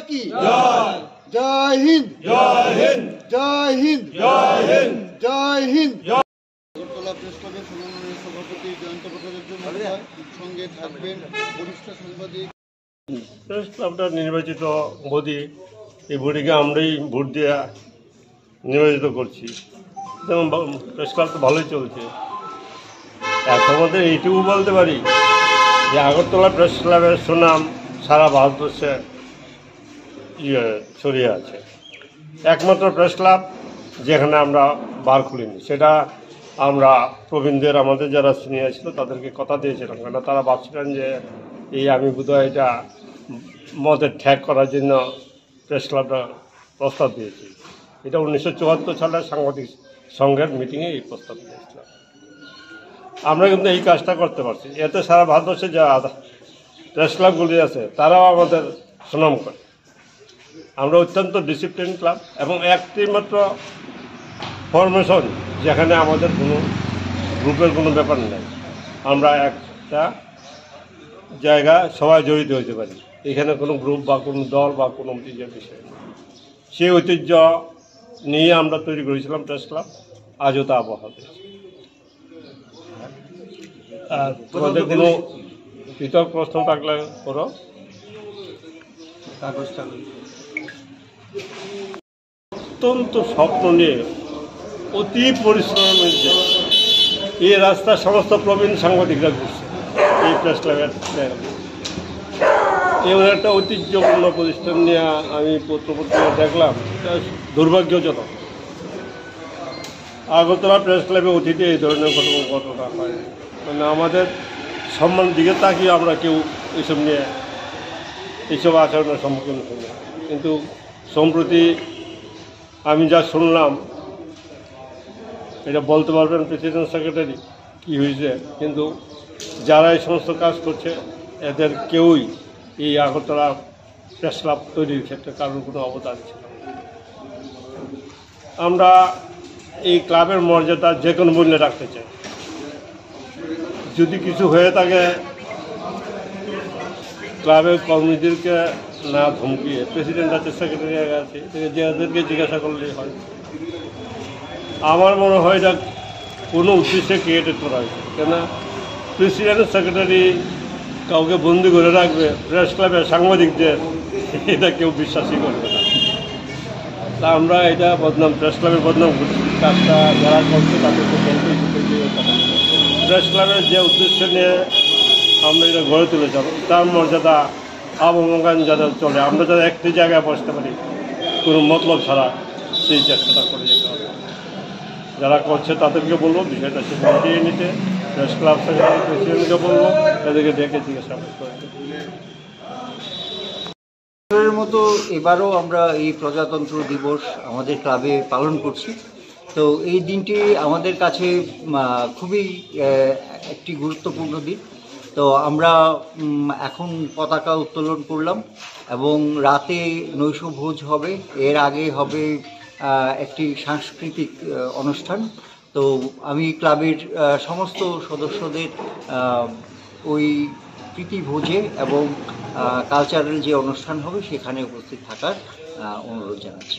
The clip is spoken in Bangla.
की जय हिंद जय हिंद जय हिंद जय हिंद जय हिंद। আগরতলা প্রেস ক্লাবের সম্মাননীয় সভাপতি জয়ন্ত ভট্টাচার্য মহোদয় সঙ্গে থাকবেন বরিষ্ঠ সাংবাদিক। প্রেস ক্লাবটা নির্বাচিত বডি, এই বডিকে আমরাই ভোট দিয়ে নির্বাচিত করছি। যেমন প্রেস ক্লাব তো ভালোই চলছে। এখন মধ্যে এইটুকু বলতে পারি যে আগরতলা প্রেস ক্লাবের সুনাম সারা ভারতবর্ষে ছড়িয়ে আছে। একমাত্র প্রেস ক্লাব যেখানে আমরা বার খুলিনি, সেটা আমরা প্রবীণদের, আমাদের যারা সিনিয়র ছিল তাদেরকে কথা দিয়েছিলাম, কারণ তারা ভাবছিলেন যে আমি বোধহয় এটা মদের ঠ্যাগ করার জন্য প্রেস ক্লাবটা প্রস্তাব দিয়েছি। এটা 1974 সালের সাংবাদিক সংঘের মিটিংয়ে এই প্রস্তাব দিয়েছিলাম। আমরা কিন্তু এই কাজটা করতে পারছি, এতে সারা ভারতবর্ষে যা প্রেস ক্লাবগুলি আছে তারাও আমাদের সুনাম করে। আমরা অত্যন্ত ডিসিপ্লিন ক্লাব এবং একটি মাত্র ফরমেশন যেখানে আমাদের কোনো গ্রুপের কোনো ব্যাপার নেই। আমরা একটা জায়গা সবাই জড়িত হতে পারি, এখানে কোনো গ্রুপ বা কোনো দল বা কোনো ঐতিহ্যের বিষয় নেই। সেই ঐতিহ্য নিয়ে আমরা তৈরি করেছিলাম প্রেস ক্লাব, আজও তা বহাল রয়েছে। আর তোমাদের কোনো পৃথক প্রশ্ন থাকলে করো। অত্যন্ত স্বপ্ন নিয়ে অতি পরিশ্রমের যে এই রাস্তার সমস্ত প্রবীণ সাংবাদিকরা ঘুরছে এই প্রেস ক্লাবের। এমন একটা ঐতিহ্যপূর্ণ প্রতিষ্ঠান নিয়ে আমি পত্রপত্রিকা দেখলাম, দুর্ভাগ্যজনক। আগরতলা প্রেস ক্লাবে অতীতে এই ধরনের ঘটনা হয়, মানে আমাদের সম্মানের দিকে তাকিয়ে আমরা কেউ এইসব নিয়ে এইসব আচরণের সম্মুখীন হই না। কিন্তু সম্প্রতি আমি যা শুনলাম, এটা বলতে পারবেন প্রেসিডেন্ট সেক্রেটারি কী হয়েছে, কিন্তু যারা এই সমস্ত কাজ করছে এদের কেউই এই আগরতলা প্রেস ক্লাব তৈরির ক্ষেত্রে কারোর কোনো অবদান ছিল না। আমরা এই ক্লাবের মর্যাদা যে কোনো মূল্যে রাখতে চাই। যদি কিছু হয়ে থাকে ক্লাবের কর্মীদেরকে না ধমকিয়ে, প্রেসিডেন্ট আছে, সেক্রেটারি আছে, যাদেরকে জিজ্ঞাসা করলেই হয়। আমার মনে হয় এটা কোনো উদ্দেশ্যে ক্রিয়েটেড করা হয়েছে, কেন প্রেসিডেন্ট সেক্রেটারি কাউকে বন্দি করে রাখবে প্রেস ক্লাবের সাংবাদিকদের, এটা কেউ বিশ্বাসই করবে না। তা আমরা এটা বদনাম, প্রেস ক্লাবের বদনাম করছি। কাজটা যারা করছে তাদেরকে বলতেই প্রেস ক্লাবের যে উদ্দেশ্য নিয়ে আমরা এটা গড়ে তুলেছি তার মর্যাদা অবগান যাদের চলে, আমরা যারা একটি জায়গায় বসতে পারি কোনো মতলব ছাড়া, সেই চেষ্টাটা করে যেতে হবে। যারা করছে তাদেরকে বলবো বিষয়টা সে মিটিয়ে নিতে, প্রেস ক্লাব সেক্রেটারি প্রেসিডেন্টকে বলবো এদেরকে ডেকে জিজ্ঞাসা করতে। মতো এবারও আমরা এই প্রজাতন্ত্র দিবস আমাদের ক্লাবে পালন করছি। তো এই দিনটি আমাদের কাছে খুবই একটি গুরুত্বপূর্ণ দিন। তো আমরা এখন পতাকা উত্তোলন করলাম এবং রাতে নৈশভোজ হবে, এর আগে হবে একটি সাংস্কৃতিক অনুষ্ঠান। তো আমি ক্লাবের সমস্ত সদস্যদের ওই প্রীতিভোজে এবং কালচারাল যে অনুষ্ঠান হবে সেখানে উপস্থিত থাকার অনুরোধ জানাচ্ছি।